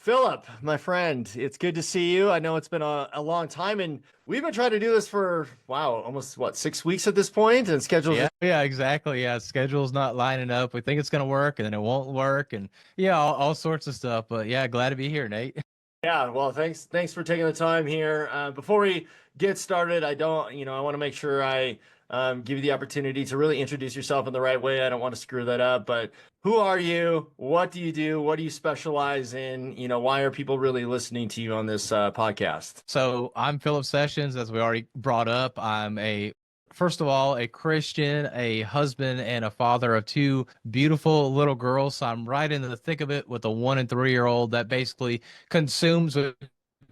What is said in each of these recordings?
Philip, my friend, it's good to see you. I know it's been a long time, and we've been trying to do this for, wow, almost what, 6 weeks at this point, and schedules Yeah, just, yeah, exactly. Yeah, schedule's not lining up. We think it's gonna work, and then it won't work, and yeah, all sorts of stuff. But yeah, glad to be here, Nate. yeah, well, thanks for taking the time here. Before we get started, I want to make sure I give you the opportunity to really introduce yourself in the right way. I don't want to screw that up, but who are you? What do you do? What do you specialize in? Why are people really listening to you on this podcast? So I'm Philip Sessions, as we already brought up. I'm first of all, a Christian, a husband, and a father of two beautiful little girls. So I'm right in the thick of it with a 1 and 3 year old that basically consumes what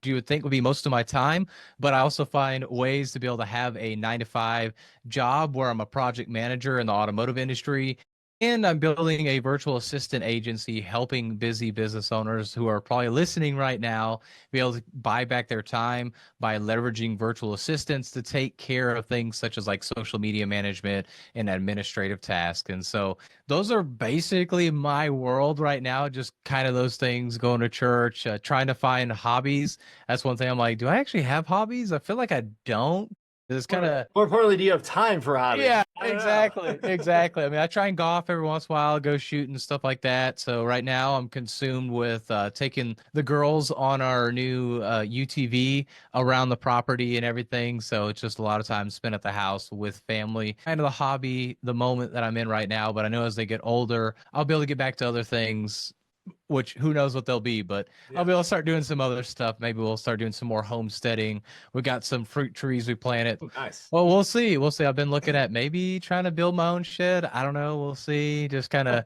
you would think would be most of my time. But I also find ways to be able to have a 9 to 5 job where I'm a project manager in the automotive industry. And I'm building a virtual assistant agency helping busy business owners who are probably listening right now be able to buy back their time by leveraging virtual assistants to take care of things such as like social media management and administrative tasks. And so those are basically my world right now, just kind of those things, going to church, trying to find hobbies. That's one thing I'm like, do I actually have hobbies? I feel like I don't. It's kind More, of more importantly, do you have time for hobbies? yeah, I don't exactly. know. Exactly. I mean, I try and golf every once in a while, go shoot and stuff like that. So right now I'm consumed with taking the girls on our new UTV around the property and everything. So it's just a lot of time spent at the house with family. Kind of the hobby, the moment that I'm in right now. But I know as they get older, I'll be able to get back to other things which who knows what they'll be, but I'll Yeah. be able to start doing some other stuff. Maybe we'll start doing some more homesteading. We got some fruit trees we planted. Oh, nice. Well, we'll see. We'll see. I've been looking at maybe trying to build my own shed. I don't know. We'll see. Just kind of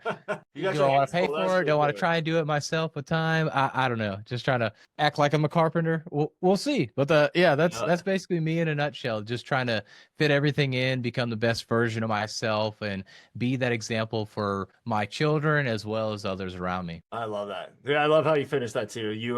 You got do your I want hands to pay full. That's for it? for Do I want to sure. try and do it myself with time? I don't know. Just trying to act like I'm a carpenter. We'll see. But yeah, Yeah. that's basically me in a nutshell. Just trying to fit everything in, become the best version of myself, and be that example for my children as well as others around me. I love that. Yeah, I love how you finished that too. You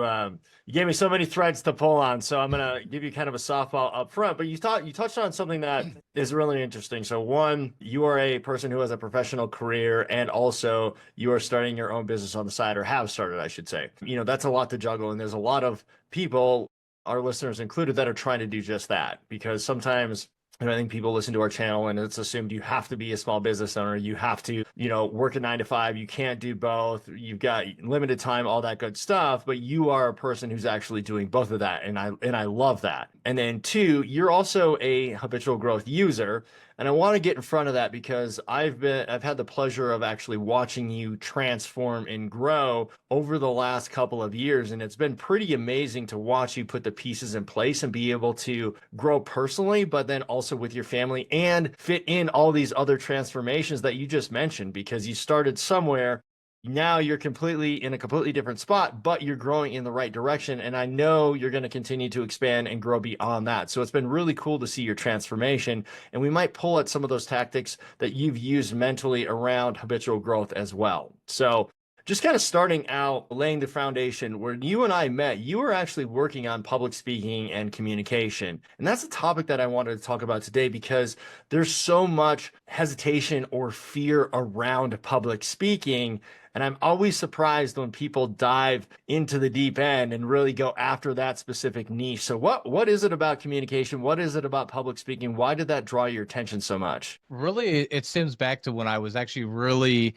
gave me so many threads to pull on, so I'm gonna give you kind of a softball up front. But you touched on something that is really interesting. So one, you are a person who has a professional career, and also you are starting your own business on the side, or have started, I should say. That's a lot to juggle, and there's a lot of people, our listeners included, that are trying to do just that because sometimes. And I think people listen to our channel and it's assumed you have to be a small business owner. You have to, work a 9 to 5. You can't do both. You've got limited time, all that good stuff. But you are a person who's actually doing both of that. And I love that. And then two, you're also a habitual growth user. And I want to get in front of that because I've had the pleasure of actually watching you transform and grow over the last couple of years. And it's been pretty amazing to watch you put the pieces in place and be able to grow personally, but then also with your family and fit in all these other transformations that you just mentioned because you started somewhere. Now you're completely in a completely different spot, but you're growing in the right direction. And I know you're going to continue to expand and grow beyond that. So it's been really cool to see your transformation. And we might pull at some of those tactics that you've used mentally around habitual growth as well. So just kind of starting out, laying the foundation, when you and I met, you were actually working on public speaking and communication. And that's a topic that I wanted to talk about today because there's so much hesitation or fear around public speaking. And I'm always surprised when people dive into the deep end and really go after that specific niche. So what is it about communication? What is it about public speaking? Why did that draw your attention so much? Really, it stems back to when I was actually really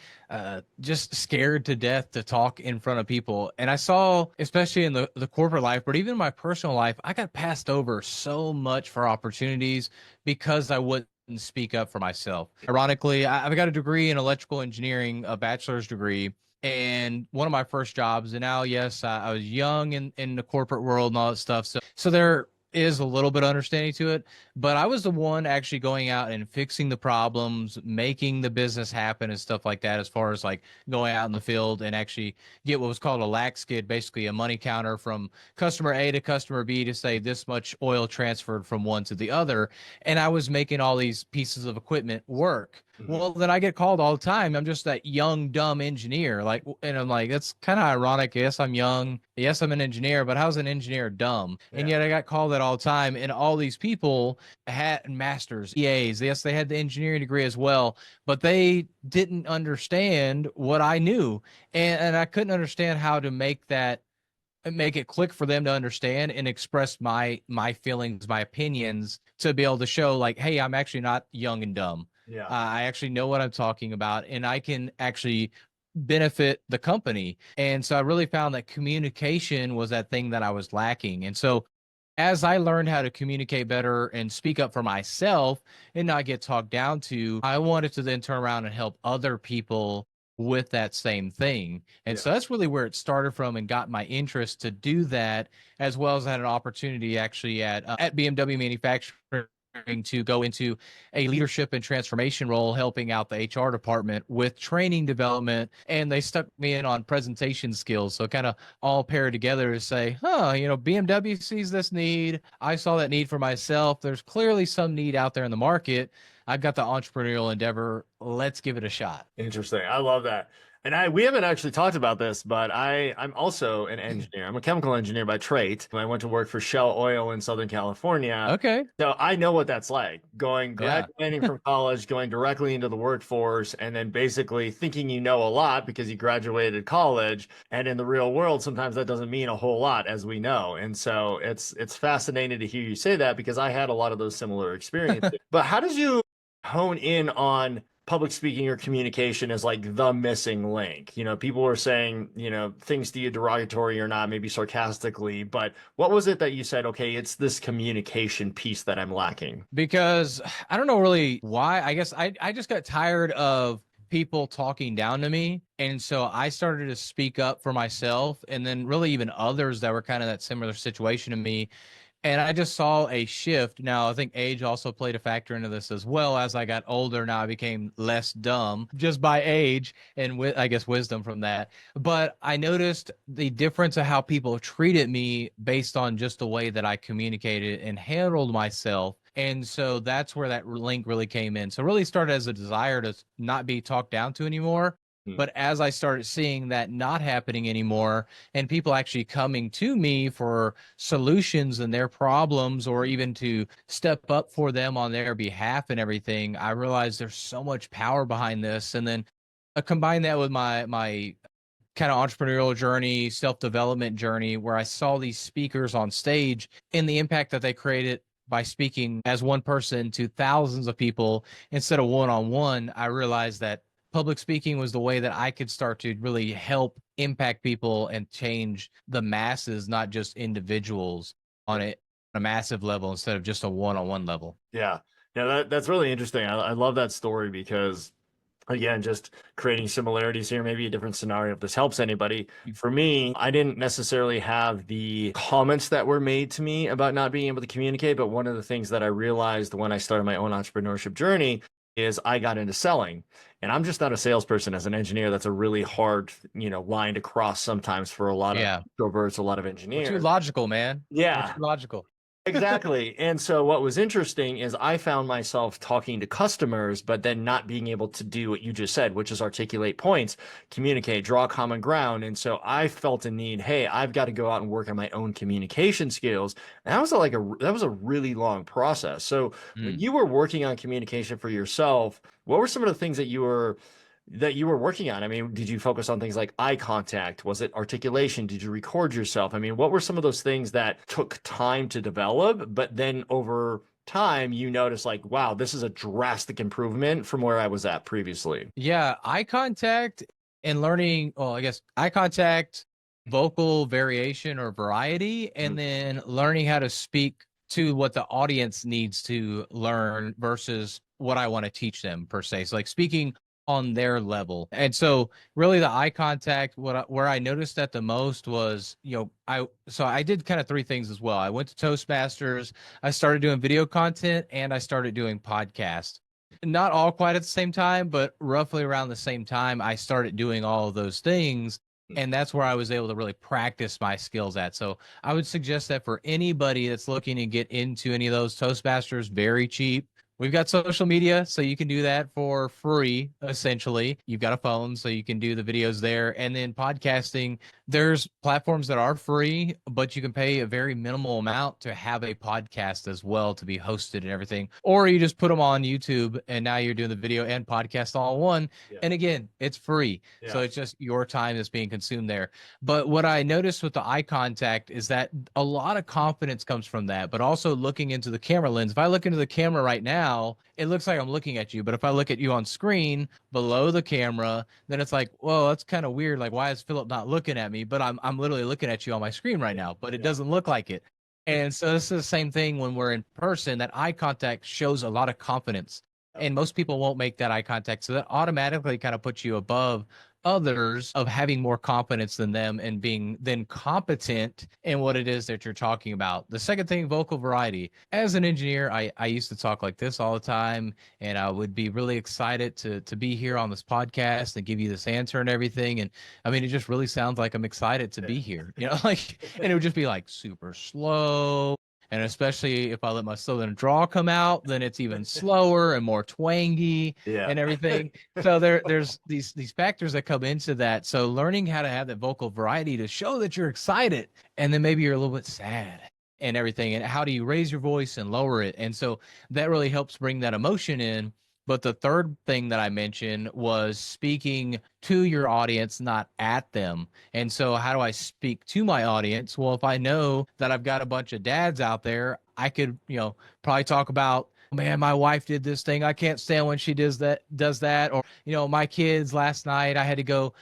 just scared to death to talk in front of people. And I saw, especially in the corporate life, but even in my personal life, I got passed over so much for opportunities because I wouldn't speak up for myself. Ironically, I've got a degree in electrical engineering, a bachelor's degree. And one of my first jobs, and now, yes, I was young in the corporate world and all that stuff. So there is a little bit of understanding to it, but I was the one actually going out and fixing the problems, making the business happen and stuff like that, as far as like going out in the field and actually get what was called a lax skid, basically a money counter from customer A to customer B to say this much oil transferred from one to the other. And I was making all these pieces of equipment work. Mhm. Well, then I get called all the time. I'm just that young, dumb engineer. Like, and I'm like, that's kind of ironic. Yes, I'm young. Yes, I'm an engineer, but how's an engineer dumb? And Yeah. yet I got called that all the time. And all these people had masters, EAs. Yes, they had the engineering degree as well, but they didn't understand what I knew. And I couldn't understand how to make that make it click for them to understand and express my feelings, my opinions, to be able to show like, hey, I'm actually not young and dumb. Yeah. I actually know what I'm talking about, and I can actually benefit the company. And so I really found that communication was that thing that I was lacking. And so as I learned how to communicate better and speak up for myself and not get talked down to, I wanted to then turn around and help other people with that same thing. And Yeah. so that's really where it started from and got my interest to do that, as well as I had an opportunity actually at BMW Manufacturing to go into a leadership and transformation role, helping out the HR department with training development. And they stuck me in on presentation skills. So kind of all paired together to say, BMW sees this need. I saw that need for myself. There's clearly some need out there in the market. I've got the entrepreneurial endeavor. Let's give it a shot. Interesting. I love that. And we haven't actually talked about this, but I'm also an engineer. I'm a chemical engineer by trade. I went to work for Shell Oil in Southern California. Okay. So I know what that's like, Yeah. graduating from college, going directly into the workforce, and then basically thinking you know a lot because you graduated college. And in the real world, sometimes that doesn't mean a whole lot, as we know. And so it's fascinating to hear you say that because I had a lot of those similar experiences. But how did you hone in on public speaking or communication as like the missing link? People were saying, things to you derogatory or not, maybe sarcastically, but what was it that you said, okay, it's this communication piece that I'm lacking? Because I don't know really why. I guess I just got tired of people talking down to me. And so I started to speak up for myself, and then really even others that were kind of that similar situation to me. And I just saw a shift. Now, I think age also played a factor into this as well. As I got older, now I became less dumb just by age and I guess wisdom from that. But I noticed the difference of how people treated me based on just the way that I communicated and handled myself. And so that's where that link really came in. So really started as a desire to not be talked down to anymore. But as I started seeing that not happening anymore, and people actually coming to me for solutions and their problems, or even to step up for them on their behalf and everything, I realized there's so much power behind this. And then combine that with my kind of entrepreneurial journey, self-development journey, where I saw these speakers on stage and the impact that they created by speaking as one person to thousands of people instead of one-on-one. I realized that public speaking was the way that I could start to really help impact people and change the masses, not just individuals on a massive level instead of just a one-on-one level. Yeah. Yeah, that's really interesting. I love that story because, again, just creating similarities here, maybe a different scenario if this helps anybody. For me, I didn't necessarily have the comments that were made to me about not being able to communicate, but one of the things that I realized when I started my own entrepreneurship journey is I got into selling. And I'm just not a salesperson. As an engineer, that's a really hard, line to cross sometimes for a lot of introverts, a lot of We're engineers. too logical, man. Yeah. We're too logical. Exactly. And so what was interesting is I found myself talking to customers, but then not being able to do what you just said, which is articulate points, communicate, draw common ground. And so I felt a need, hey, I've got to go out and work on my own communication skills. And that was a really long process. So when you were working on communication for yourself, what were some of the things that you were working on? I mean, did you focus on things like eye contact? Was it articulation? Did you record yourself? I mean, what were some of those things that took time to develop, but then over time you notice like, wow, this is a drastic improvement from where I was at previously? Yeah, eye contact and learning, well, I guess eye contact, vocal variation or variety, and then learning how to speak to what the audience needs to learn versus what I want to teach them per se. So like speaking on their level. And so really the eye contact, where I noticed that the most was, I did kind of three things as well. I went to Toastmasters, I started doing video content, and I started doing podcasts. Not all quite at the same time, but roughly around the same time, I started doing all of those things. And that's where I was able to really practice my skills at. So I would suggest that for anybody that's looking to get into any of those, Toastmasters, very cheap, We've got social media, so you can do that for free, essentially. You've got a phone, so you can do the videos there. And then podcasting, there's platforms that are free, but you can pay a very minimal amount to have a podcast as well to be hosted and everything. Or you just put them on YouTube, and now you're doing the video and podcast all in one. Yeah. And again, it's free. Yeah. So it's just your time that's being consumed there. But what I noticed with the eye contact is that a lot of confidence comes from that, but also looking into the camera lens. If I look into the camera right now, it looks like I'm looking at you. But if I look at you on screen below the camera, then it's like, whoa, that's kind of weird. Like, why is Philip not looking at me? But I'm literally looking at you on my screen right now, but it doesn't look like it. And so this is the same thing when we're in person. That eye contact shows a lot of confidence. And most people won't make that eye contact. So that automatically kind of puts you above others of having more confidence than them and being then competent in what it is that you're talking about. The second thing, vocal variety. As an engineer, I used to talk like this all the time, and I would be really excited to be here on this podcast and give you this answer and everything. And I mean, it just really sounds like I'm excited to be here, like, and it would just be like super slow. And especially if I let my southern drawl come out, then it's even slower and more twangy and everything. So there's these factors that come into that. So learning how to have that vocal variety to show that you're excited, and then maybe you're a little bit sad and everything. And how do you raise your voice and lower it? And so that really helps bring that emotion in. But the third thing that I mentioned was speaking to your audience, not at them. And so how do I speak to my audience? Well, if I know that I've got a bunch of dads out there, I could, probably talk about, man, my wife did this thing. I can't stand when she does that. Or, my kids last night, I had to go,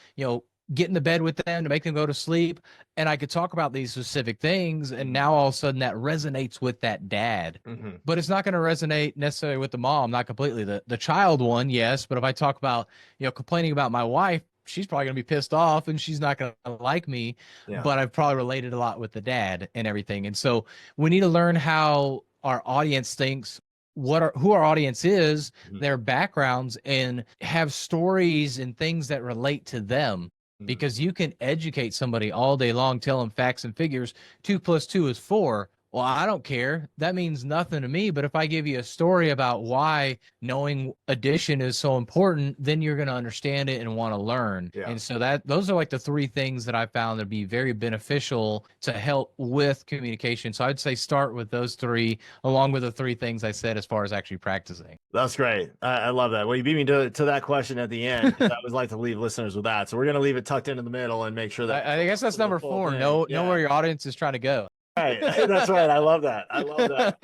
get into bed with them to make them go to sleep. And I could talk about these specific things. And now all of a sudden that resonates with that dad, but it's not going to resonate necessarily with the mom, not completely. The child one, yes. But if I talk about, complaining about my wife, she's probably going to be pissed off and she's not going to like me, but I've probably related a lot with the dad and everything. And so we need to learn how our audience thinks, who our audience is, their backgrounds, and have stories and things that relate to them. Because you can educate somebody all day long, tell them facts and figures. 2 + 2 is 4. Well, I don't care. That means nothing to me. But if I give you a story about why knowing addition is so important, then you're going to understand it and want to learn. And so those are like the 3 things that I found to be very beneficial to help with communication. So I'd say start with those 3, along with the 3 things I said as far as actually practicing. That's great. I love that. Well, you beat me to that question at the end. I always like to leave listeners with that. So we're going to leave it tucked into the middle and make sure that I guess that's number 4. Know where your audience is trying to go. Right. That's right. I love that.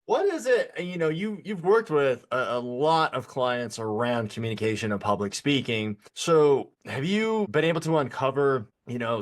What is it? You've worked with a lot of clients around communication and public speaking. So have you been able to uncover,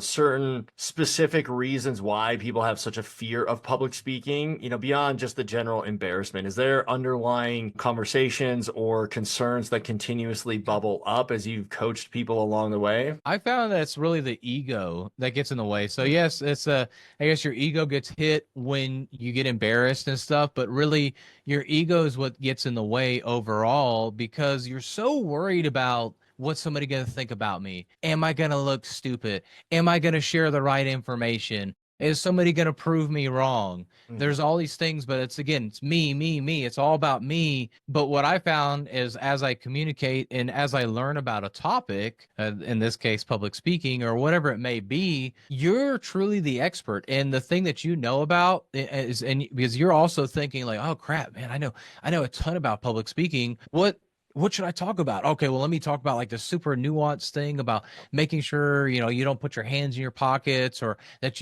certain specific reasons why people have such a fear of public speaking, beyond just the general embarrassment? Is there underlying conversations or concerns that continuously bubble up as you've coached people along the way? I found that it's really the ego that gets in the way. So yes, I guess your ego gets hit when you get embarrassed and stuff, but really your ego is what gets in the way overall, because you're so worried about what's somebody going to think about me? Am I going to look stupid? Am I going to share the right information? Is somebody going to prove me wrong? There's all these things, but it's me. It's all about me. But what I found is, as I communicate and as I learn about a topic, in this case, public speaking or whatever it may be, you're truly the expert. And the thing that you know about is, and because you're also thinking like, oh crap, man, I know a ton about public speaking. What should I talk about? Okay, well, let me talk about like the super nuanced thing about making sure, you don't put your hands in your pockets, or that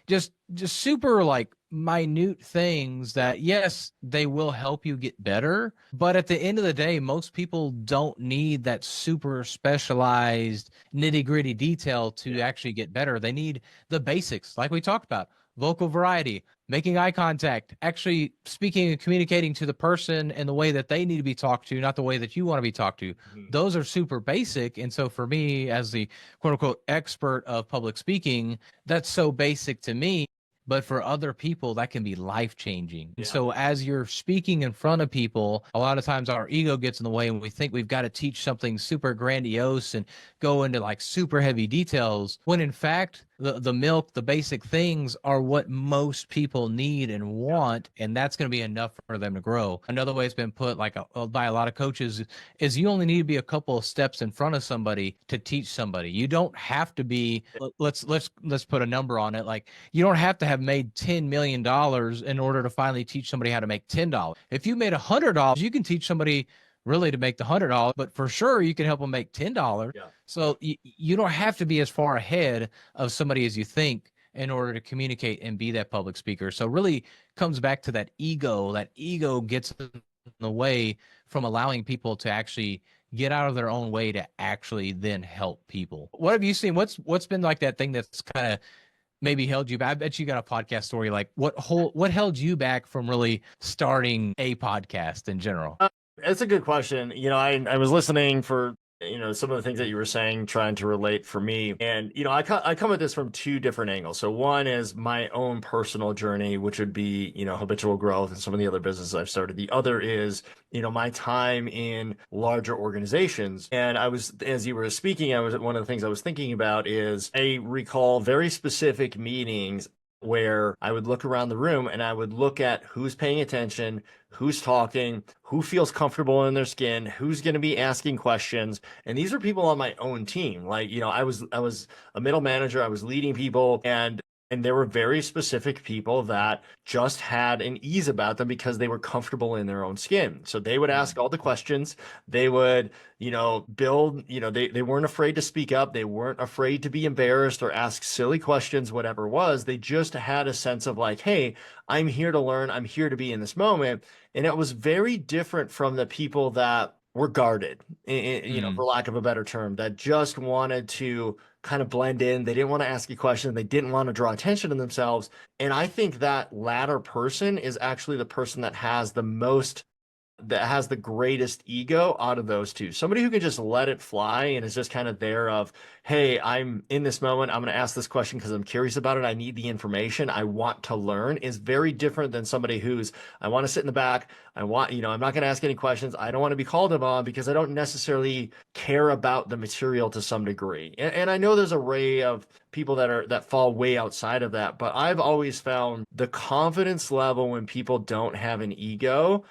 just super like minute things that, yes, they will help you get better. But at the end of the day, most people don't need that super specialized nitty-gritty detail to actually get better. They need the basics, like we talked about. Vocal variety, making eye contact, actually speaking and communicating to the person in the way that they need to be talked to, not the way that you want to be talked to. Those are super basic. And so for me, as the quote unquote expert of public speaking, that's so basic to me. But for other people, that can be life-changing. So as you're speaking in front of people, a lot of times our ego gets in the way and we think we've got to teach something super grandiose and go into like super heavy details, when in fact, the milk, the basic things are what most people need and Yeah. want, and that's going to be enough for them to grow. Another way it's been put, like by a lot of coaches, is you only need to be a couple of steps in front of somebody to teach somebody. You don't have to be. Let's put a number on it. Like, you don't have to have made $10 million in order to finally teach somebody how to make $10. If you made $100, you can teach somebody really to make the $100, but for sure you can help them make $10. Yeah. So you don't have to be as far ahead of somebody as you think in order to communicate and be that public speaker. So really comes back to that ego. That ego gets in the way from allowing people to actually get out of their own way to actually then help people. What have you seen? What's been like that thing that's kind of maybe held you back? I bet you got a podcast story. Like what held you back from really starting a podcast in general? It's a good question. I was listening for some of the things that you were saying, trying to relate for me. And, I come at this from two different angles. So one is my own personal journey, which would be, habitual growth and some of the other businesses I've started. The other is, my time in larger organizations. And as you were speaking, one of the things I was thinking about is I recall very specific meetings where I would look around the room and I would look at who's paying attention, who's talking, who feels comfortable in their skin, who's going to be asking questions. And these are people on my own team. Like, I was a middle manager, I was leading people, and there were very specific people that just had an ease about them because they were comfortable in their own skin. So they would ask all the questions. They would, build, they weren't afraid to speak up. They weren't afraid to be embarrassed or ask silly questions, whatever it was. They just had a sense of like, hey, I'm here to learn. I'm here to be in this moment. And it was very different from the people that were guarded, for lack of a better term, that just wanted to kind of blend in. They didn't want to ask you questions. They didn't want to draw attention to themselves. And I think that latter person is actually the person that has the greatest ego out of those two. Somebody who can just let it fly and is just kind of there of, hey, I'm in this moment. I'm going to ask this question because I'm curious about it. I need the information. I want to learn, is very different than somebody who's, I want to sit in the back. I'm not going to ask any questions. I don't want to be called upon because I don't necessarily care about the material to some degree. And I know there's an array of people that fall way outside of that, but I've always found the confidence level when people don't have an ego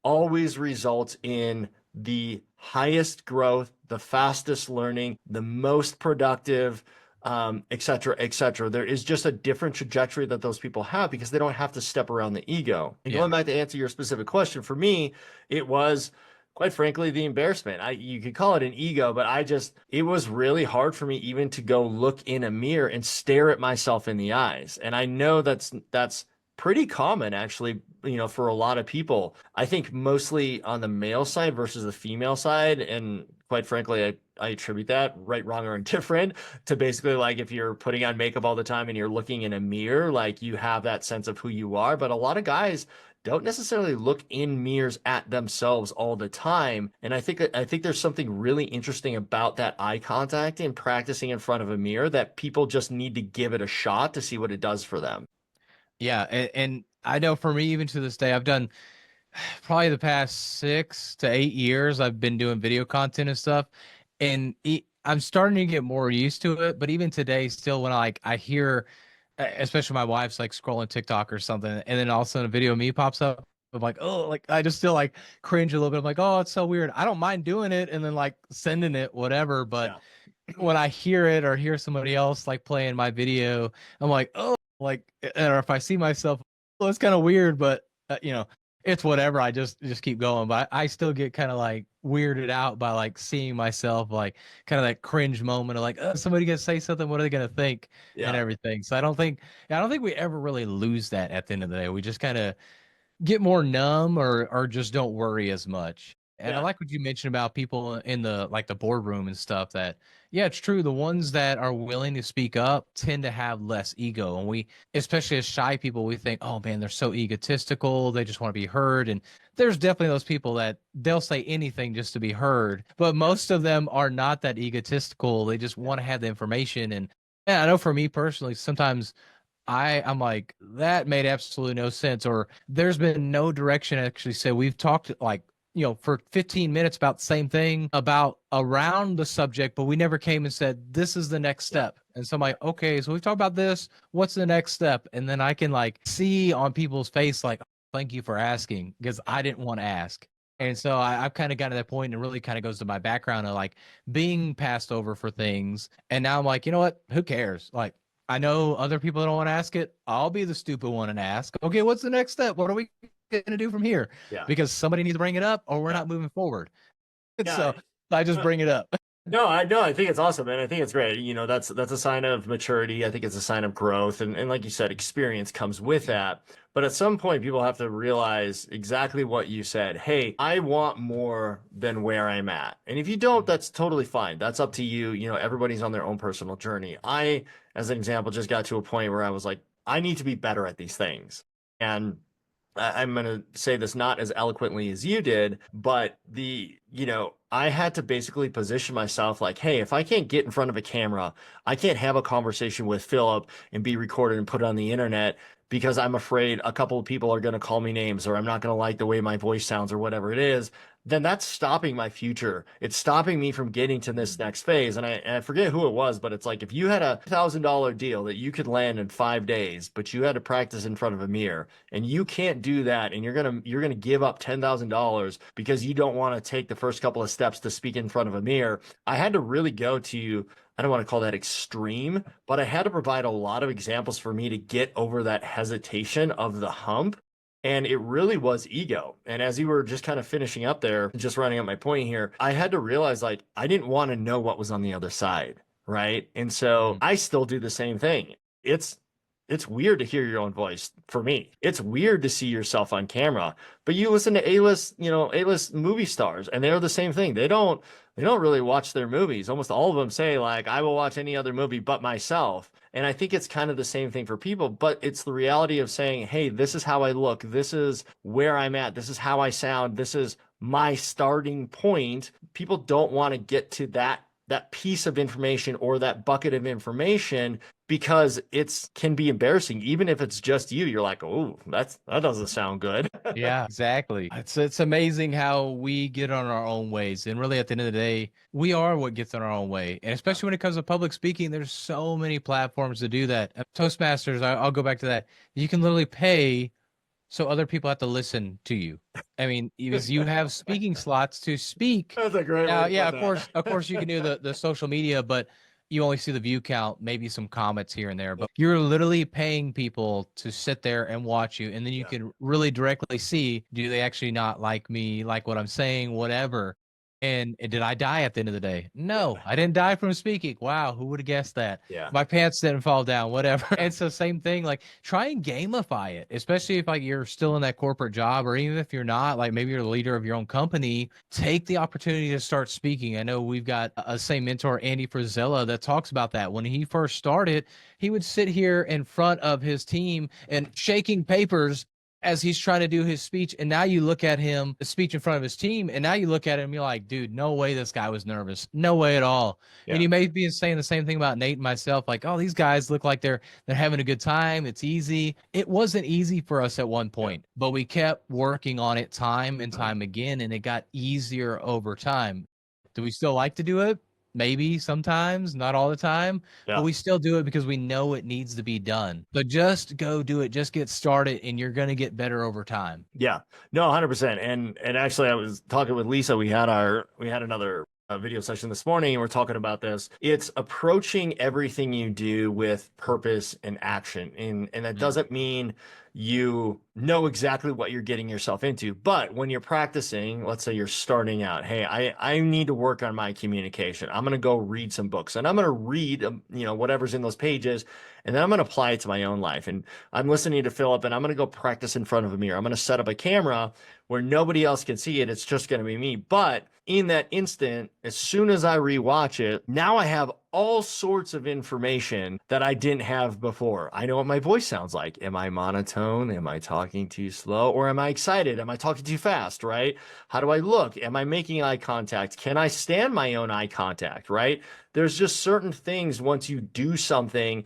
always results in the highest growth, the fastest learning, the most productive, et cetera, et cetera. There is just a different trajectory that those people have because they don't have to step around the ego. And going back to answer your specific question, for me, it was quite frankly the embarrassment. You could call it an ego, but it was really hard for me even to go look in a mirror and stare at myself in the eyes. And I know that's pretty common actually, for a lot of people. I think mostly on the male side versus the female side. And quite frankly, I attribute that, right, wrong, or indifferent, to basically like if you're putting on makeup all the time and you're looking in a mirror, like you have that sense of who you are. But a lot of guys don't necessarily look in mirrors at themselves all the time. And I think there's something really interesting about that eye contact and practicing in front of a mirror that people just need to give it a shot to see what it does for them. Yeah, and I know for me, even to this day, I've done probably the past 6 to 8 years, I've been doing video content and stuff, and I'm starting to get more used to it. But even today, still, when I hear, especially my wife's like scrolling TikTok or something, and then all of a sudden a video of me pops up, I'm like, oh, like I just still like cringe a little bit. I'm like, oh, it's so weird. I don't mind doing it and then like sending it, whatever. But when I hear it or hear somebody else like playing my video, I'm like, oh, like, or if I see myself, well, it's kind of weird, but it's whatever. I just keep going. But I still get kind of like weirded out by like seeing myself, like kind of that cringe moment of like, oh, somebody gonna say something. What are they gonna think and everything? So I don't think we ever really lose that at the end of the day. We just kind of get more numb or just don't worry as much. And I like what you mentioned about people in the like the boardroom and stuff that, yeah, it's true. The ones that are willing to speak up tend to have less ego. And we, especially as shy people, we think, oh man, they're so egotistical. They just want to be heard. And there's definitely those people that they'll say anything just to be heard. But most of them are not that egotistical. They just want to have the information. And yeah, I know for me personally, sometimes I'm like, that made absolutely no sense, or there's been no direction actually. So we've talked like, for 15 minutes about the same thing about around the subject, but we never came and said, this is the next step. And so I'm like, okay, so we've talked about this. What's the next step? And then I can like see on people's face, like, thank you for asking, because I didn't want to ask. And so I've kind of gotten to that point, and it really kind of goes to my background of like being passed over for things. And now I'm like, you know what? Who cares? Like, I know other people don't want to ask it. I'll be the stupid one and ask, okay, what's the next step? What are we going to do from here? Yeah. Because somebody needs to bring it up or we're not moving forward. Yeah. So I just bring it up. No, I think it's awesome, and I think it's great. That's a sign of maturity. I think it's a sign of growth, and like you said, experience comes with that. But at some point, people have to realize exactly what you said. Hey, I want more than where I'm at. And if you don't, that's totally fine. That's up to you. Everybody's on their own personal journey. I, as an example, just got to a point where I was like, I need to be better at these things. And I'm going to say this not as eloquently as you did, but I had to basically position myself like, hey, if I can't get in front of a camera, I can't have a conversation with Philip and be recorded and put it on the internet because I'm afraid a couple of people are going to call me names or I'm not going to like the way my voice sounds or whatever it is. Then that's stopping my future. It's stopping me from getting to this next phase. And I forget who it was, but it's like if you had a $1,000 deal that you could land in 5 days, but you had to practice in front of a mirror, and you can't do that, and you're gonna give up $10,000 because you don't want to take the first couple of steps to speak in front of a mirror. I had to really go to, I don't want to call that extreme, but I had to provide a lot of examples for me to get over that hesitation of the hump. And it really was ego. And as you were just kind of finishing up there, just running up my point here, I had to realize like I didn't want to know what was on the other side, right? And so I still do the same thing. It's weird to hear your own voice for me. It's weird to see yourself on camera, but you listen to A-list movie stars, and they're the same thing. They don't really watch their movies. Almost all of them say like, I will watch any other movie but myself. And I think it's kind of the same thing for people, but it's the reality of saying, hey, this is how I look. This is where I'm at. This is how I sound. This is my starting point. People don't want to get to that piece of information or that bucket of information because it can be embarrassing. Even if it's just you, you're like, oh, that doesn't sound good. Yeah, exactly. It's amazing how we get on our own ways. And really at the end of the day, we are what gets on our own way. And especially when it comes to public speaking, there's so many platforms to do that. Toastmasters, I'll go back to that. You can literally pay so other people have to listen to you. I mean, because you have speaking slots to speak. That's a great Now, way to yeah, put of course you can do the social media, but you only see the view count, maybe some comments here and there, but you're literally paying people to sit there and watch you. And then you can really directly see, do they actually not like me, like what I'm saying, whatever. And did I die at the end of the day? No, I didn't die from speaking. Wow, who would have guessed that? Yeah. My pants didn't fall down, whatever. And so same thing, like try and gamify it, especially if like you're still in that corporate job, or even if you're not, like maybe you're the leader of your own company, take the opportunity to start speaking. I know we've got a same mentor, Andy Frizella, that talks about that. When he first started, he would sit here in front of his team and shaking papers as he's trying to do his speech. And now you look at him, the speech in front of his team, and now you look at him, you're like, dude, no way this guy was nervous. No way at all. Yeah. And you may be saying the same thing about Nate and myself, like, oh, these guys look like they're having a good time. It's easy. It wasn't easy for us at one point, but we kept working on it time and time again, and it got easier over time. Do we still like to do it? Maybe sometimes, not all the time, but we still do it because we know it needs to be done. So just go do it. Just get started, and you're going to get better over time. Yeah, no, 100%. And actually, I was talking with Lisa. We had another video session this morning, and we're talking about this. It's approaching everything you do with purpose and action, and that doesn't mean you know exactly what you're getting yourself into. But when you're practicing, let's say you're starting out, hey, I need to work on my communication. I'm going to go read some books, and I'm going to read, whatever's in those pages, and then I'm going to apply it to my own life. And I'm listening to Philip, and I'm going to go practice in front of a mirror. I'm going to set up a camera where nobody else can see it. It's just going to be me. But in that instant, as soon as I rewatch it, now I have all sorts of information that I didn't have before. I know what my voice sounds like. Am I monotone? Am I talking too slow? Or am I excited? Am I talking too fast, right? How do I look? Am I making eye contact? Can I stand my own eye contact, right? There's just certain things once you do something,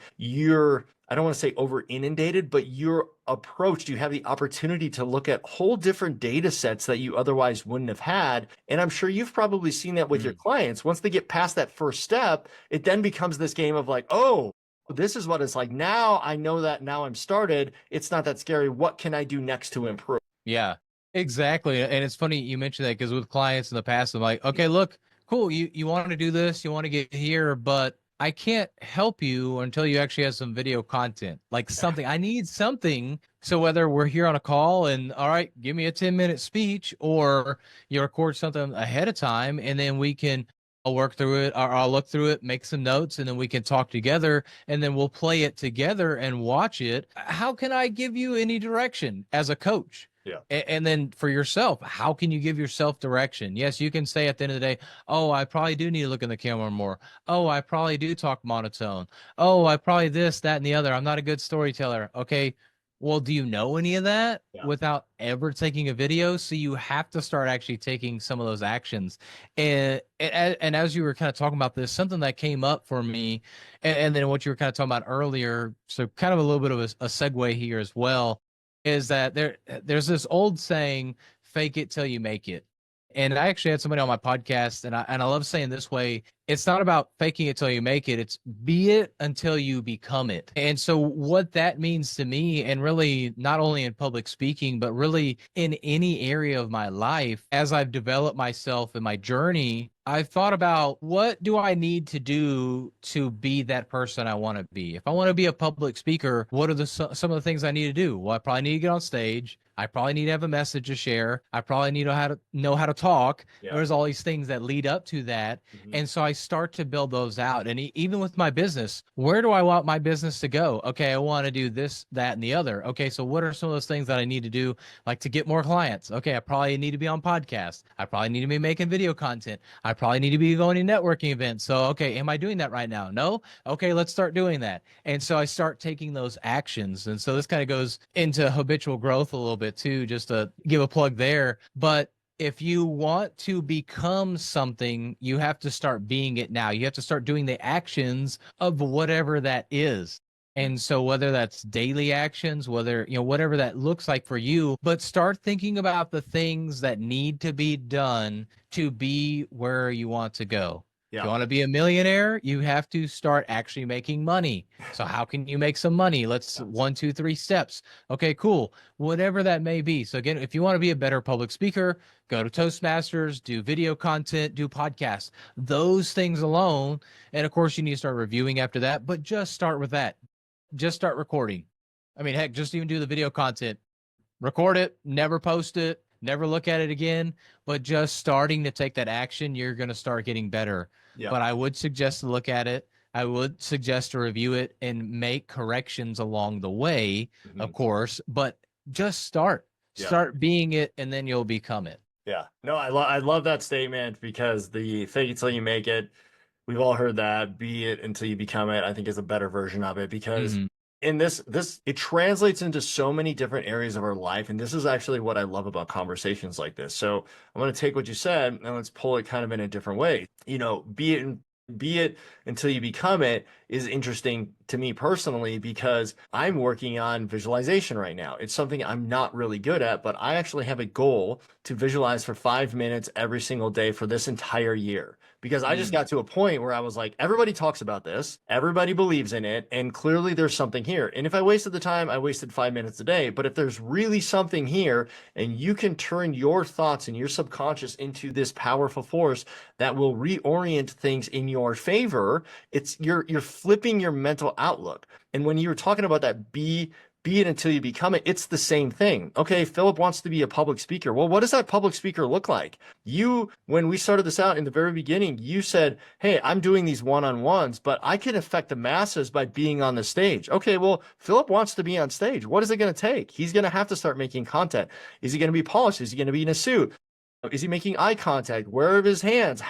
I don't want to say over inundated, but you're approached, you have the opportunity to look at whole different data sets that you otherwise wouldn't have had. And I'm sure you've probably seen that with your clients. Once they get past that first step, it then becomes this game of like, oh, this is what it's like. Now I know that, now I'm started. It's not that scary. What can I do next to improve? Yeah, exactly. And it's funny you mentioned that because with clients in the past, I'm like, okay, look, cool. You want to do this, you want to get here, but I can't help you until you actually have some video content, like something. I need something. So whether we're here on a call and all right, give me a 10-minute speech, or you record something ahead of time and then I'll work through it, or I'll look through it, make some notes, and then we can talk together, and then we'll play it together and watch it. How can I give you any direction as a coach? Yeah. And then for yourself, how can you give yourself direction? Yes, you can say at the end of the day, oh, I probably do need to look in the camera more. Oh, I probably do talk monotone. Oh, I probably this, that, and the other. I'm not a good storyteller. Okay. Well, do you know any of that without ever taking a video? So you have to start actually taking some of those actions. And as you were kind of talking about this, something that came up for me, and then what you were kind of talking about earlier, so kind of a little bit of a segue here as well, is that there's this old saying, fake it till you make it. And I actually had somebody on my podcast, and I love saying this way, it's not about faking it till you make it, it's be it until you become it. And so what that means to me, and really not only in public speaking, but really in any area of my life, as I've developed myself in my journey, I've thought about what do I need to do to be that person I want to be? If I want to be a public speaker, what are some of the things I need to do? Well, I probably need to get on stage. I probably need to have a message to share. I probably need to know how to talk. Yeah. There's all these things that lead up to that. And so I start to build those out. And even with my business, where do I want my business to go? Okay, I want to do this, that, and the other. Okay, so what are some of those things that I need to do, like to get more clients? Okay, I probably need to be on podcasts. I probably need to be making video content. I probably need to be going to networking events. So, okay, am I doing that right now? No? Okay, let's start doing that. And so I start taking those actions. And so this kind of goes into habitual growth a little bit too, just to give a plug there. But if you want to become something, you have to start being it now. You have to start doing the actions of whatever that is. And so whether that's daily actions, whether, whatever that looks like for you, but start thinking about the things that need to be done to be where you want to go. Yeah. If you want to be a millionaire, you have to start actually making money. So how can you make some money? Let's 1, 2, 3 steps. Okay, cool. Whatever that may be. So again, if you want to be a better public speaker, go to Toastmasters, do video content, do podcasts, those things alone. And of course you need to start reviewing after that, but just start with that. Just start recording. I mean, heck, just even do the video content, record it, never post it, never look at it again, but just starting to take that action, you're going to start getting better. Yeah. But I would suggest to look at it. I would suggest to review it and make corrections along the way, of course, but just start being it, and then you'll become it. Yeah, no, I love that statement, because the fake it till you make it, we've all heard that. Be it until you become it, I think, is a better version of it, because in this it translates into so many different areas of our life. And this is actually what I love about conversations like this. So I'm going to take what you said and let's pull it kind of in a different way. Be it until you become it is interesting to me personally, because I'm working on visualization right now. It's something I'm not really good at, but I actually have a goal to visualize for 5 minutes every single day for this entire year. Because I just got to a point where I was like, everybody talks about this, everybody believes in it, and clearly there's something here. And if I wasted the time, I wasted 5 minutes a day. But if there's really something here, and you can turn your thoughts and your subconscious into this powerful force that will reorient things in your favor, you're flipping your mental outlook. And when you were talking about that, be it until you become it, it's the same thing. Okay, Philip wants to be a public speaker. Well, what does that public speaker look like? When we started this out in the very beginning, you said, hey, I'm doing these one-on-ones, but I can affect the masses by being on the stage. Okay, well, Philip wants to be on stage. What is it going to take? He's going to have to start making content. Is he going to be polished? Is he going to be in a suit? Is he making eye contact? Where are his hands?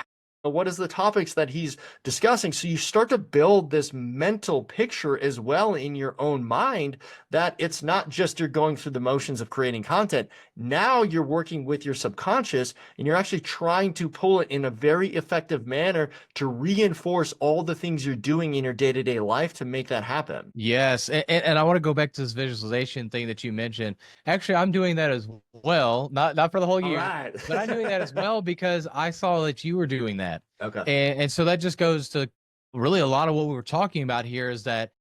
what is the topics that he's discussing. So you start to build this mental picture as well in your own mind, that it's not just you're going through the motions of creating content. Now you're working with your subconscious and you're actually trying to pull it in a very effective manner to reinforce all the things you're doing in your day-to-day life to make that happen. Yes, and I want to go back to this visualization thing that you mentioned. Actually, I'm doing that as well, not for the whole All year, right. but I'm doing that as well because I saw that you were doing that. Okay. And so that just goes to really a lot of what we were talking about here is that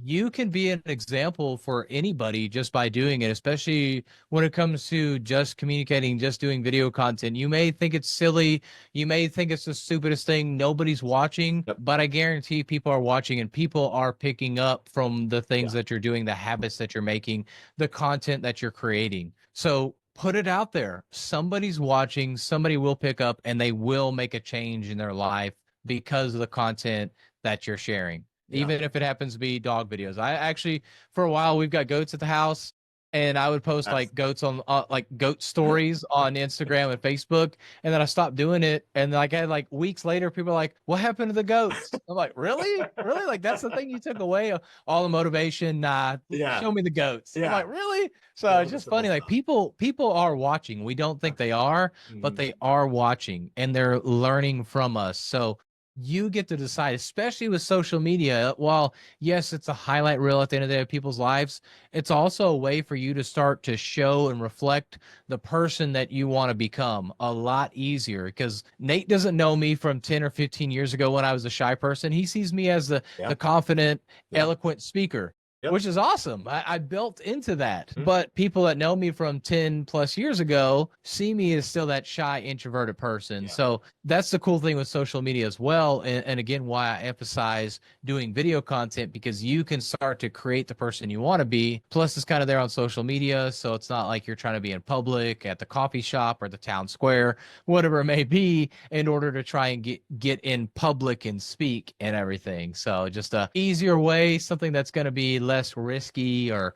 you can be an example for anybody just by doing it, especially when it comes to just communicating, just doing video content. You may think it's silly. You may think it's the stupidest thing. Nobody's watching, Yep. but I guarantee people are watching and people are picking up from the things that you're doing, the habits that you're making, the content that you're creating. So put it out there. Somebody's watching, somebody will pick up and they will make a change in their life because of the content that you're sharing. Yeah. Even if it happens to be dog videos. I actually, for a while, we've got goats at the house, and I would post like goats on like goat stories on Instagram and Facebook, and then I stopped doing it. And like I had like weeks later, people are like, "What happened to the goats?" I'm like, "Really, really? Like that's the thing you took away? All the motivation? Nah, Yeah. show me the goats." I'm Yeah. like, "Really?" So Yeah, it's just the simple funny. Like stuff. people are watching. We don't think they are, but Mhm. they are watching, and they're learning from us. So you get to decide, especially with social media. While yes, it's a highlight reel at the end of the day of people's lives, it's also a way for you to start to show and reflect the person that you want to become a lot easier. Because Nate doesn't know me from 10 or 15 years ago when I was a shy person. He sees me as the Yeah. the confident, Yeah. eloquent speaker. Yep. Which is awesome. I built into that. Mhm. But people that know me from 10 plus years ago see me as still that shy, introverted person. Yeah. So that's the cool thing with social media as well. And again, why I emphasize doing video content, because you can start to create the person you want to be. Plus, it's kind of there on social media. So it's not like you're trying to be in public at the coffee shop or the town square, whatever it may be, in order to try and get in public and speak and everything. So just a easier way, something that's going to be less risky or,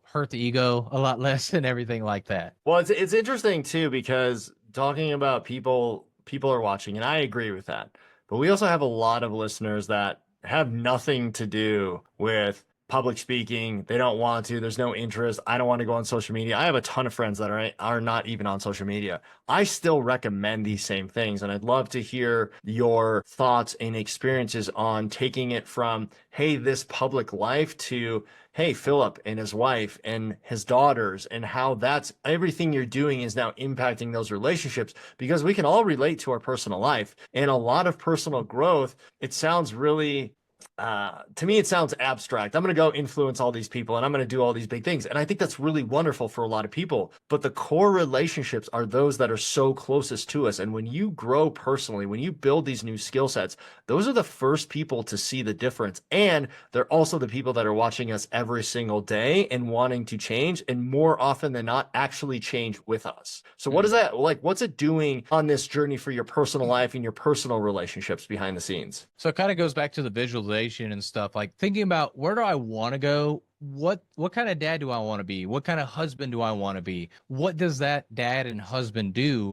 hurt the ego a lot less and everything like that. Well, it's interesting too, because talking about people are watching, and I agree with that. But we also have a lot of listeners that have nothing to do with public speaking. They don't want to. There's no interest. I don't want to go on social media. I have a ton of friends that are not even on social media. I still recommend these same things, and I'd love to hear your thoughts and experiences on taking it from, hey, this public life to, hey, Philip and his wife and his daughters, and how that's everything you're doing is now impacting those relationships, because we can all relate to our personal life and a lot of personal growth. It sounds really to me, it sounds abstract. I'm going to go influence all these people and I'm going to do all these big things. And I think that's really wonderful for a lot of people. But the core relationships are those that are so closest to us. And when you grow personally, when you build these new skill sets, those are the first people to see the difference. And they're also the people that are watching us every single day and wanting to change, and more often than not, actually change with us. So what is that like? What's it doing on this journey for your personal life and your personal relationships behind the scenes? So it kind of goes back to the visualization and stuff, like thinking about where do I want to go? What kind of dad do I want to be? What kind of husband do I want to be? What does that dad and husband do?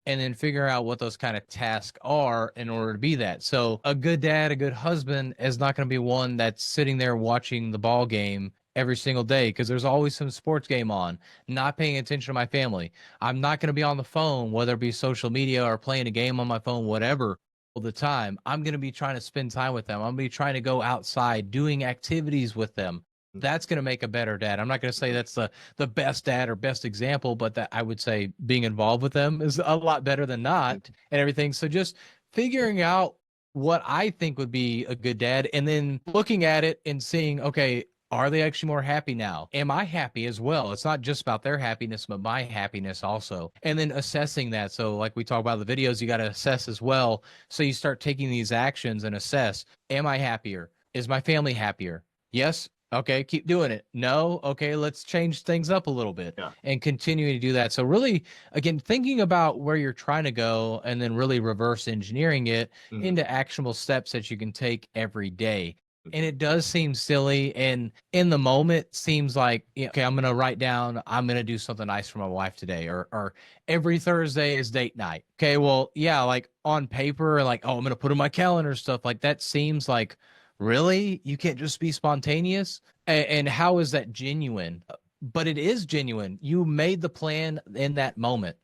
And then figure out what those kind of tasks are in order to be that. So a good dad, a good husband is not going to be one that's sitting there watching the ball game every single day because there's always some sports game on, not paying attention to my family. I'm not going to be on the phone, whether it be social media or playing a game on my phone, whatever, all the time. I'm going to be trying to spend time with them. I'm going to be trying to go outside, doing activities with them. That's going to make a better dad. I'm not going to say that's the best dad or best example, but that I would say being involved with them is a lot better than not and everything. So just figuring out what I think would be a good dad, and then looking at it and seeing, okay, are they actually more happy now? Am I happy as well? It's not just about their happiness, but my happiness also. And then assessing that. So like we talk about the videos, you got to assess as well. So you start taking these actions and assess, am I happier? Is my family happier? Yes. Okay, keep doing it. No, okay, let's change things up a little bit and continue to do that. So really, again, thinking about where you're trying to go and then really reverse engineering it into actionable steps that you can take every day. And it does seem silly, and in the moment seems like, okay, I'm gonna write down, I'm gonna do something nice for my wife today, or every Thursday is date night. Okay, well, yeah, like on paper, like, oh, I'm gonna put in my calendar stuff, like that seems like, really, you can't just be spontaneous. And how is that genuine? But it is genuine. You made the plan in that moment.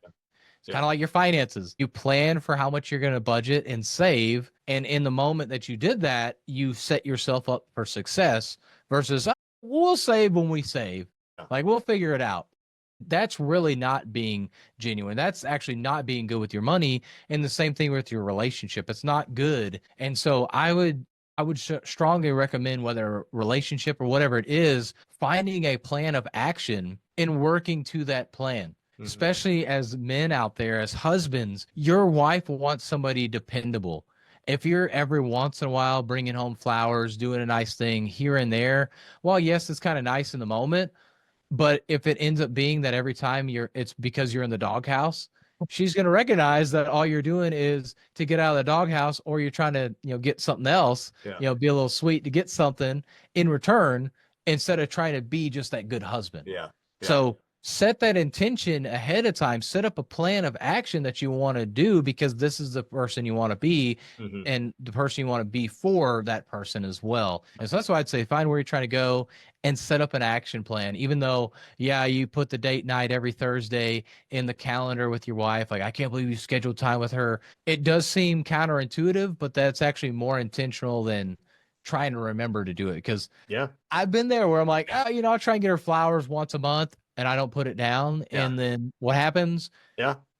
It's kind of like your finances. You plan for how much you're going to budget and save. And in the moment that you did that, you set yourself up for success versus, "Oh, we'll save when we save. Like, we'll figure it out." That's really not being genuine. That's actually not being good with your money. And the same thing with your relationship. It's not good. And so I would strongly recommend, whether relationship or whatever it is, finding a plan of action and working to that plan. Especially as men out there, as husbands, your wife wants somebody dependable. If you're every once in a while bringing home flowers, doing a nice thing here and there, well, yes, it's kind of nice in the moment, but if it ends up being that every time it's because you're in the doghouse, she's going to recognize that all you're doing is to get out of the doghouse, or you're trying to, get something else, be a little sweet to get something in return, instead of trying to be just that good husband. So set that intention ahead of time, set up a plan of action that you want to do, because this is the person you want to be, and the person you want to be for that person as well. And so that's why I'd say find where you're trying to go and set up an action plan. Even though, yeah, you put the date night every Thursday in the calendar with your wife, like, I can't believe you scheduled time with her. It does seem counterintuitive, but that's actually more intentional than trying to remember to do it. Because I've been there where I'm like, oh, I'll try and get her flowers once a month, and I don't put it down. And then what happens?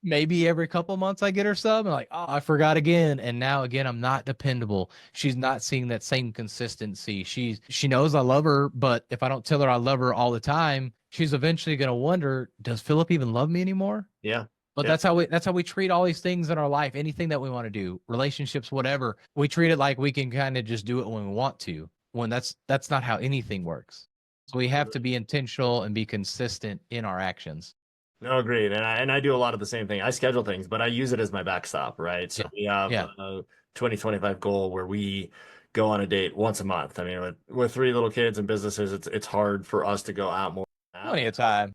Maybe every couple of months I get her some, and like, oh, I forgot again. And now again, I'm not dependable. She's not seeing that same consistency. She knows I love her, but if I don't tell her I love her all the time, she's eventually going to wonder, does Philip even love me anymore? But that's how we treat all these things in our life. Anything that we want to do, relationships, whatever, we treat it like we can kind of just do it when we want to, when that's not how anything works. So we have to be intentional and be consistent in our actions. No, agreed. And I do a lot of the same thing. I schedule things, but I use it as my backstop, right? So we have a 2025 goal where we go on a date once a month. I mean, with three little kids and businesses, it's hard for us to go out more. Plenty of time.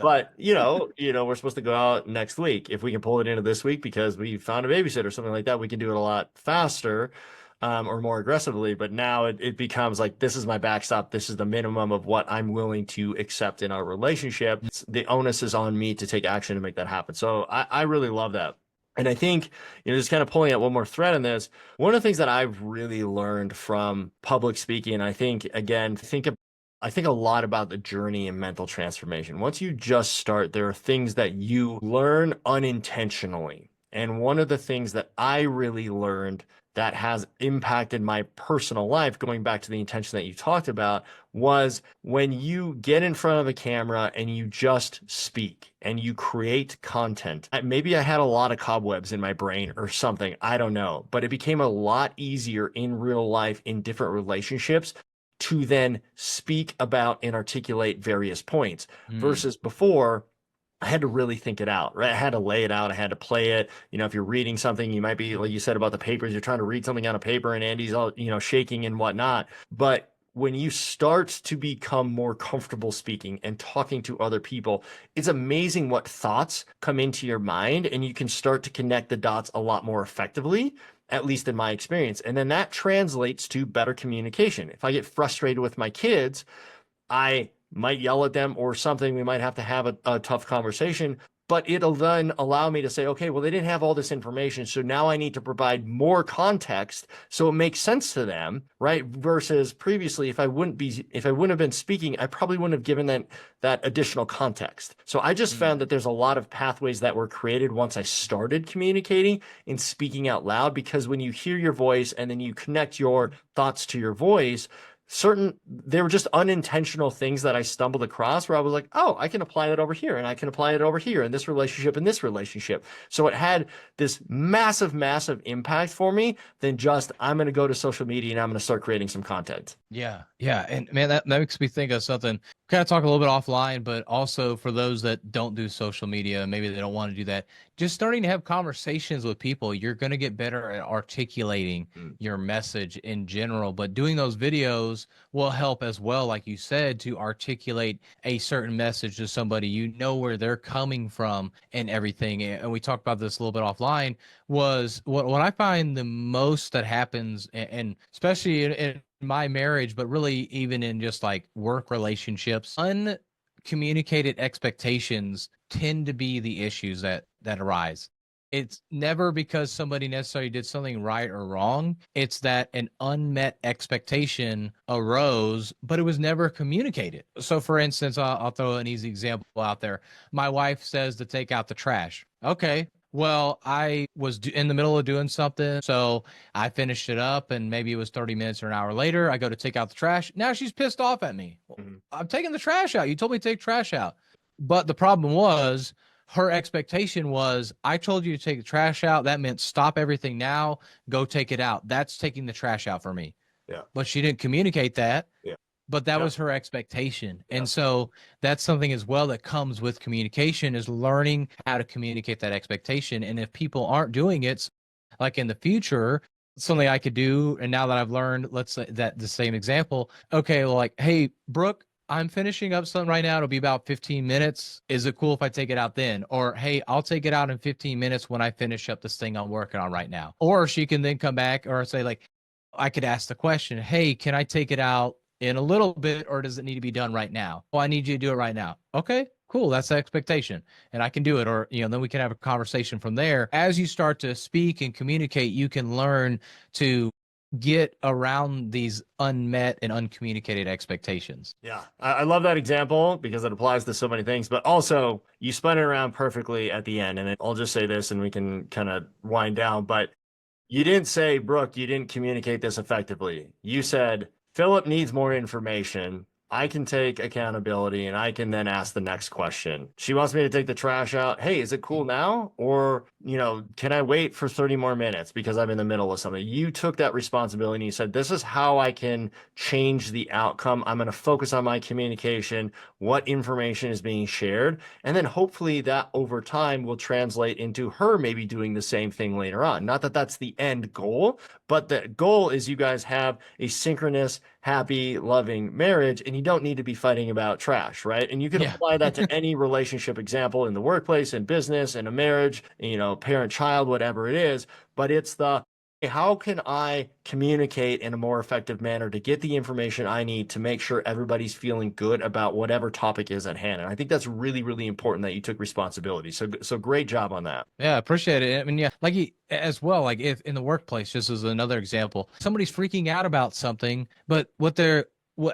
But we're supposed to go out next week. If we can pull it into this week because we found a babysitter or something like that, we can do it a lot faster. Or more aggressively, but now it becomes like, this is my backstop. This is the minimum of what I'm willing to accept in our relationship. The onus is on me to take action to make that happen. So I really love that. And I think, just kind of pulling out one more thread in this, one of the things that I've really learned from public speaking, I think, again, I think a lot about the journey and mental transformation. Once you just start, there are things that you learn unintentionally. And one of the things that I really learned that has impacted my personal life, going back to the intention that you talked about, was when you get in front of a camera and you just speak and you create content. Maybe I had a lot of cobwebs in my brain or something, I don't know, but it became a lot easier in real life, in different relationships, to then speak about and articulate various points versus before. I had to really think it out, right? I had to lay it out. I had to play it. If you're reading something, you might be, like you said about the papers, you're trying to read something on a paper and Andy's all, shaking and whatnot. But when you start to become more comfortable speaking and talking to other people, it's amazing what thoughts come into your mind, and you can start to connect the dots a lot more effectively, at least in my experience. And then that translates to better communication. If I get frustrated with my kids, I might yell at them or something. We might have to have a tough conversation, but it'll then allow me to say, okay, well, they didn't have all this information, so now I need to provide more context so it makes sense to them, right? Versus previously, if I wouldn't have been speaking, I probably wouldn't have given that additional context. So I just found that there's a lot of pathways that were created once I started communicating and speaking out loud, because when you hear your voice and then you connect your thoughts to your voice, they were just unintentional things that I stumbled across where I was like, oh, I can apply that over here, and I can apply it over here in this relationship, in this relationship. So it had this massive, massive impact for me than just, I'm going to go to social media and I'm going to start creating some content. Yeah. And man, that makes me think of something. kind of talk a little bit offline, but also for those that don't do social media, maybe they don't want to do that, just starting to have conversations with people, you're going to get better at articulating Mm. your message in general. But doing those videos will help as well, like you said, to articulate a certain message to somebody. You know where they're coming from and everything. And we talked about this a little bit offline. Was what I find the most that happens, and especially in my marriage, but really even in just like work relationships, uncommunicated expectations tend to be the issues that arise. It's never because somebody necessarily did something right or wrong. It's that an unmet expectation arose, but it was never communicated. So, for instance, I'll throw an easy example out there. My wife says to take out the trash. Okay. Well, I was in the middle of doing something. So I finished it up, and maybe it was 30 minutes or an hour later. I go to take out the trash. Now she's pissed off at me. Mhm. I'm taking the trash out. You told me to take trash out. But the problem was her expectation was I told you to take the trash out. That meant stop everything now, go take it out. That's taking the trash out for me. Yeah. But she didn't communicate that. Yeah. But that Yeah. was her expectation. Yeah. And so that's something as well that comes with communication, is learning how to communicate that expectation. And if people aren't doing it, like in the future, something I could do, and now that I've learned, let's say that the same example, okay, well, like, hey, Brooke, I'm finishing up something right now. It'll be about 15 minutes. Is it cool if I take it out then? Or, hey, I'll take it out in 15 minutes when I finish up this thing I'm working on right now. Or she can then come back or say, like, I could ask the question, hey, can I take it out in a little bit, or does it need to be done right now? Oh, I need you to do it right now. Okay, cool. That's the expectation. And I can do it. Or, then we can have a conversation from there. As you start to speak and communicate, you can learn to get around these unmet and uncommunicated expectations. Yeah, I love that example because it applies to so many things, but also you spun it around perfectly at the end. And I'll just say this and we can kind of wind down, but you didn't say, Brooke, you didn't communicate this effectively. You said, Philip needs more information. I can take accountability and I can then ask the next question. She wants me to take the trash out. Hey, is it cool now? Or, can I wait for 30 more minutes because I'm in the middle of something? You took that responsibility and you said, this is how I can change the outcome. I'm going to focus on my communication, what information is being shared. And then hopefully that over time will translate into her maybe doing the same thing later on. Not that that's the end goal, but the goal is you guys have a synchronous, happy, loving marriage, and you don't need to be fighting about trash, right? And you can apply that to any relationship example in the workplace, in business, in a marriage, parent, child, whatever it is. But it's how can I communicate in a more effective manner to get the information I need to make sure everybody's feeling good about whatever topic is at hand? And I think that's really, really important that you took responsibility. So great job on that. Yeah, appreciate it. I mean, yeah, like as well, like if in the workplace, just as another example, somebody's freaking out about something, but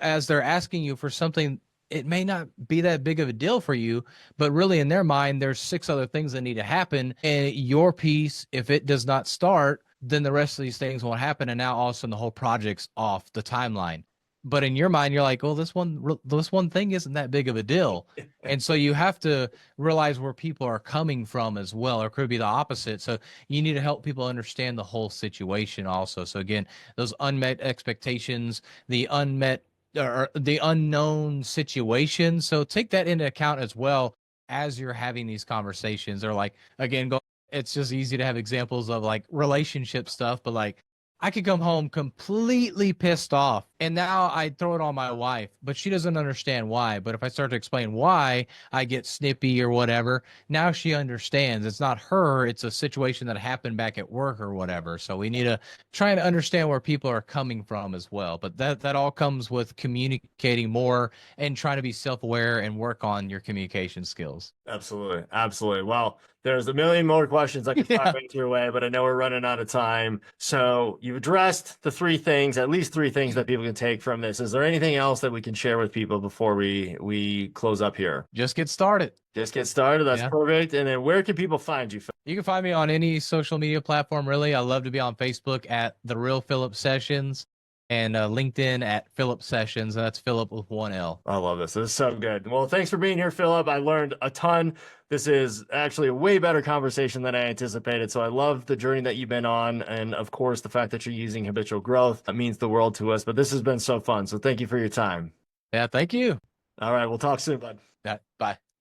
as they're asking you for something, it may not be that big of a deal for you, but really in their mind, there's 6 other things that need to happen. And your piece, if it does not start, then the rest of these things won't happen. And now all of a sudden the whole project's off the timeline. But in your mind, you're like, well, this one thing isn't that big of a deal. And so you have to realize where people are coming from as well, or it could be the opposite. So you need to help people understand the whole situation also. So again, those unmet expectations, the unmet or the unknown situation. So take that into account as well as you're having these conversations. Or like, again, it's just easy to have examples of like relationship stuff, but like I could come home completely pissed off, and now I throw it on my wife, but she doesn't understand why. But if I start to explain why I get snippy or whatever, now she understands. It's not her, it's a situation that happened back at work or whatever. So we need to try to understand where people are coming from as well. But that all comes with communicating more and trying to be self-aware and work on your communication skills. Absolutely. Absolutely. Well, there's a million more questions I could fire into your way, but I know we're running out of time. So you've addressed the 3 things, at least 3 things that people can take from this. Is there anything else that we can share with people before we close up here? Just get started. Just get started. That's perfect. And then where can people find you, Phil? You can find me on any social media platform, really. I love to be on Facebook at The Real Philip Sessions, and LinkedIn at Philip Sessions. That's Philip with 1 L. I love this. This is so good. Well, thanks for being here, Philip. I learned a ton. This is actually a way better conversation than I anticipated. So I love the journey that you've been on. And of course, the fact that you're using habitual growth, that means the world to us. But this has been so fun. So thank you for your time. Yeah, thank you. All right. We'll talk soon, bud. Yeah, bye.